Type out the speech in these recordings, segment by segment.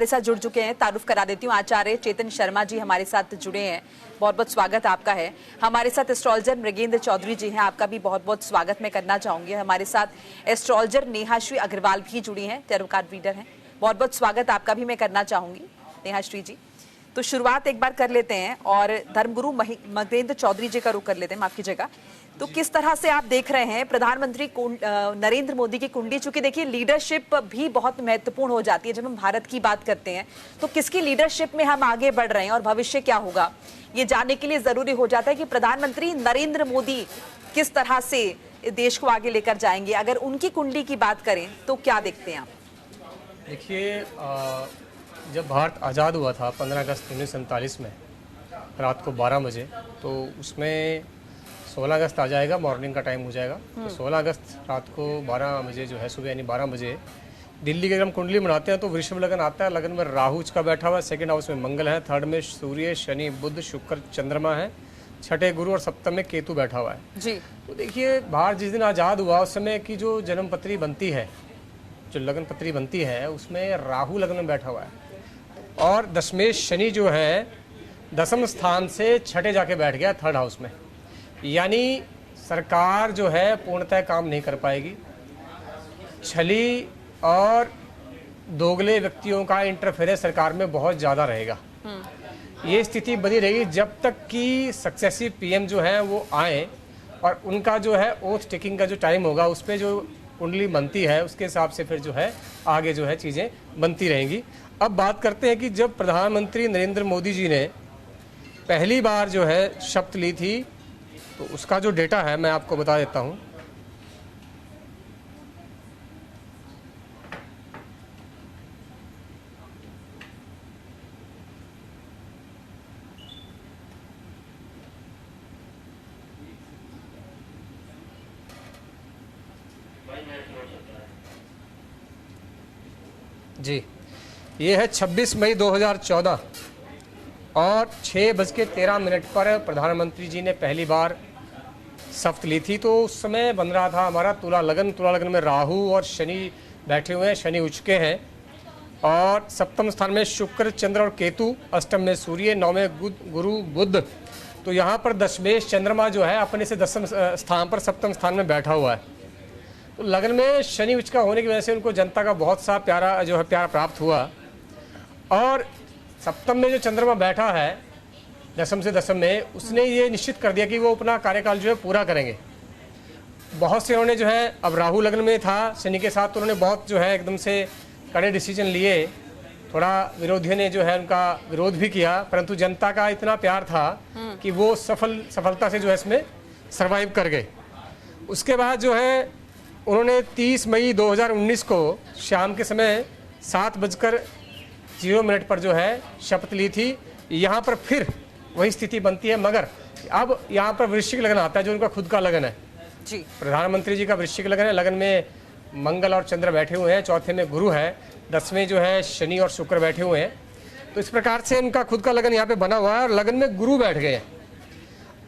हमारे साथ जुड़ चुके हैं। तारुफ करा देती हूँ, आचार्य चेतन शर्मा जी हमारे साथ जुड़े हैं। बहुत बहुत स्वागत आपका है। हमारे साथ एस्ट्रोलॉजर मृगेंद्र चौधरी जी हैं, आपका भी बहुत बहुत स्वागत मैं करना चाहूंगी। हमारे साथ एस्ट्रोलॉजर नेहाश्री अग्रवाल भी जुड़ी हैं, टैरो कार्ड रीडर हैं। बहुत बहुत स्वागत आपका भी मैं करना चाहूंगी नेहाश्री जी। तो शुरुआत एक बार कर लेते हैं और धर्मगुरु मृगेंद्र चौधरी जी का रुख कर लेते हैं, माफ कीजिएगा। तो किस तरह से आप देख रहे हैं प्रधानमंत्री नरेंद्र मोदी की कुंडली? चूंकि देखिए लीडरशिप भी बहुत महत्वपूर्ण हो जाती है जब हम भारत की बात करते हैं, तो किसकी लीडरशिप में हम आगे बढ़ रहे हैं और भविष्य क्या होगा ये जानने के लिए जरूरी हो जाता है कि प्रधानमंत्री नरेंद्र मोदी किस तरह से देश को आगे लेकर जाएंगे। अगर उनकी कुंडली की बात करें तो क्या देखते हैं आप? देखिए, जब भारत आज़ाद हुआ था 15 अगस्त 1947 में रात को 12 बजे, तो उसमें 16 अगस्त आ जाएगा, मॉर्निंग का टाइम हो जाएगा। तो 16 अगस्त रात को 12 बजे जो है, सुबह यानी 12 बजे दिल्ली की अगर हम कुंडली बनाते हैं तो वृषभ लगन आता है। लगन में राहु का बैठा हुआ है, सेकंड हाउस में मंगल है, थर्ड में सूर्य, शनि, बुध, शुक्र, चंद्रमा है, छठे गुरु और सप्तम में केतु बैठा हुआ है जी। तो देखिए, भारत जिस दिन आज़ाद हुआ उस समय की जो जन्म पत्री बनती है, जो लगन पत्री बनती है, उसमें राहु लगन में बैठा हुआ है और दशमेश शनि जो है दसम स्थान से छठे जाके बैठ गया थर्ड हाउस में। यानी सरकार जो है पूर्णतः काम नहीं कर पाएगी। छली और दोगले व्यक्तियों का इंटरफेरेंस सरकार में बहुत ज़्यादा रहेगा। ये स्थिति बनी रहेगी जब तक कि सक्सेसिव पीएम जो है वो आए और उनका जो है ओथ टेकिंग का जो टाइम होगा उस पर जो कुंडली बनती है उसके हिसाब से फिर जो है आगे जो है चीज़ें बनती रहेंगी। अब बात करते हैं कि जब प्रधानमंत्री नरेंद्र मोदी जी ने पहली बार जो है शपथ ली थी तो उसका जो डेटा है मैं आपको बता देता हूं। जी, ये है 26 मई 2014 और 6:13 पर प्रधानमंत्री जी ने पहली बार शपथ ली थी। तो उस समय बन रहा था हमारा तुला लगन। तुला लगन में राहु और शनि बैठे हुए हैं, शनि उच्च के हैं और सप्तम स्थान में शुक्र, चंद्र और केतु, अष्टम में सूर्य, नौ में गुरु, बुध। तो यहाँ पर दशमेश चंद्रमा जो है अपने से दसम स्थान पर सप्तम स्थान में बैठा हुआ है। तो लगन में शनि उच्च का होने की वजह से उनको जनता का बहुत सा प्यारा जो है प्यार प्राप्त हुआ और सप्तम में जो चंद्रमा बैठा है दसम से दसम में, उसने ये निश्चित कर दिया कि वो अपना कार्यकाल जो है पूरा करेंगे। बहुत से उन्होंने जो है, अब राहु लग्न में था शनि के साथ, तो उन्होंने बहुत जो है एकदम से कड़े डिसीजन लिए। थोड़ा विरोधियों ने जो है उनका विरोध भी किया, परंतु जनता का इतना प्यार था कि वो सफलता से जो है इसमें सर्वाइव कर गए। उसके बाद जो है उन्होंने 30 मई 2019 को शाम के समय 7:0 पर जो है शपथ ली थी। यहाँ पर फिर वही स्थिति बनती है, मगर अब यहाँ पर वृश्चिक लगन आता है जो उनका खुद का लगन है जी। प्रधानमंत्री जी का वृश्चिक लगन है। लगन में मंगल और चंद्र बैठे हुए हैं, चौथे में गुरु है, 10वें जो है शनि और शुक्र बैठे हुए हैं। तो इस प्रकार से उनका खुद का लगन यहाँ पे बना हुआ है और लगन में गुरु बैठ गए हैं।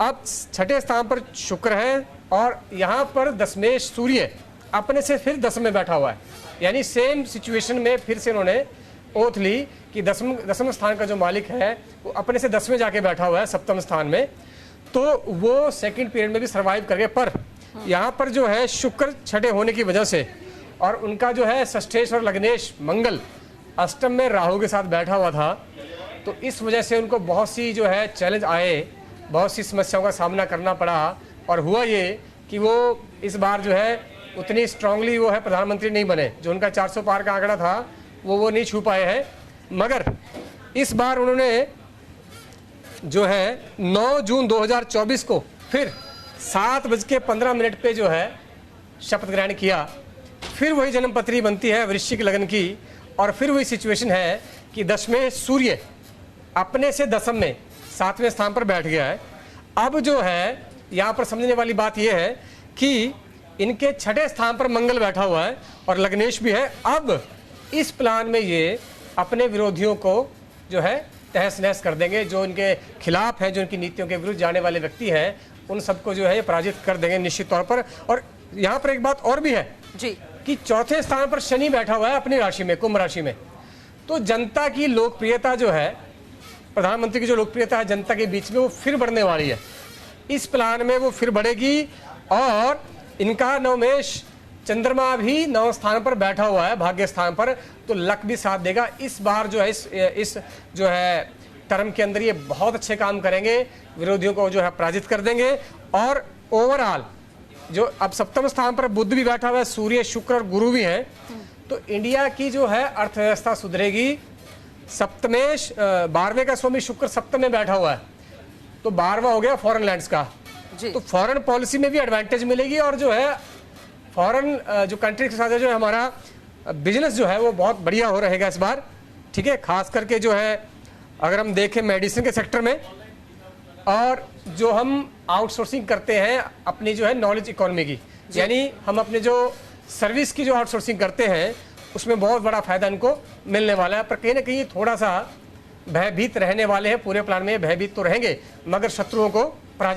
अब छठे स्थान पर शुक्र है और यहाँ पर दशमेश सूर्य अपने से फिर 10 में बैठा हुआ है। यानी सेम सिचुएशन में फिर से उन्होंने ओथ ली कि दसम स्थान का जो मालिक है वो अपने से 10 में जाके बैठा हुआ है सप्तम स्थान में, तो वो सेकंड पीरियड में भी सर्वाइव कर गए। पर यहाँ पर जो है शुक्र छठे होने की वजह से और उनका जो है षष्ठेश और लग्नेश मंगल अष्टम में राहु के साथ बैठा हुआ था, तो इस वजह से उनको बहुत सी जो है चैलेंज आए, बहुत सी समस्याओं का सामना करना पड़ा। और हुआ ये कि वो इस बार जो है उतनी स्ट्रांगली वो है प्रधानमंत्री नहीं बने। जो उनका 400 पार का आंकड़ा था वो नहीं छू पाए हैं। मगर इस बार उन्होंने जो है 9 जून 2024 को फिर 7:15 पे जो है शपथ ग्रहण किया। फिर वही जन्मपत्री बनती है वृश्चिक लगन की और फिर वही सिचुएशन है कि दशमें सूर्य अपने से दसम में 7वें स्थान पर बैठ गया है। अब जो है यहाँ पर समझने वाली बात यह है कि इनके छठे स्थान पर मंगल बैठा हुआ है और लग्नेश भी है। अब इस प्लान में ये अपने विरोधियों को जो है तहस नहस कर देंगे। जो इनके खिलाफ है, जो इनकी नीतियों के विरुद्ध जाने वाले व्यक्ति हैं, उन सबको जो है ये पराजित कर देंगे निश्चित तौर पर। और यहाँ पर एक बात और भी है जी कि चौथे स्थान पर शनि बैठा हुआ है अपनी राशि में, कुंभ राशि में। तो जनता की लोकप्रियता जो है, प्रधानमंत्री की जो लोकप्रियता है जनता के बीच में, वो फिर बढ़ने वाली है। इस प्लान में वो फिर बढ़ेगी और इनका नवमेश चंद्रमा भी 9 स्थान पर बैठा हुआ है, भाग्य स्थान पर, तो लक भी साथ देगा। इस बार जो है इस जो है टर्म के अंदर ये बहुत अच्छे काम करेंगे, विरोधियों को जो है पराजित कर देंगे। और ओवरऑल जो अब सप्तम स्थान पर बुध भी बैठा हुआ है, सूर्य, शुक्र और गुरु भी हैं, तो इंडिया की जो है अर्थव्यवस्था सुधरेगी। सप्तमेश 12वें का स्वामी शुक्र सप्तम में बैठा हुआ है, तो 12वां हो गया फॉरेन लैंड्स का, तो फॉरेन पॉलिसी में भी एडवांटेज मिलेगी और जो है फॉरेन जो कंट्री के साथ जो है हमारा बिजनेस जो है वो बहुत बढ़िया हो रहेगा इस बार। ठीक है, खास करके जो है अगर हम देखें मेडिसिन के सेक्टर में, और जो हम आउटसोर्सिंग करते हैं अपनी जो है नॉलेज इकोनॉमी की, यानी हम अपने जो सर्विस की जो आउटसोर्सिंग करते हैं उसमें बहुत बड़ा फायदा इनको मिलने वाला है। पर कहीं ना कहीं थोड़ा सा भयभीत रहने वाले हैं, पूरे प्लान में भयभीत तो रहेंगे मगर शत्रुओं को पराजित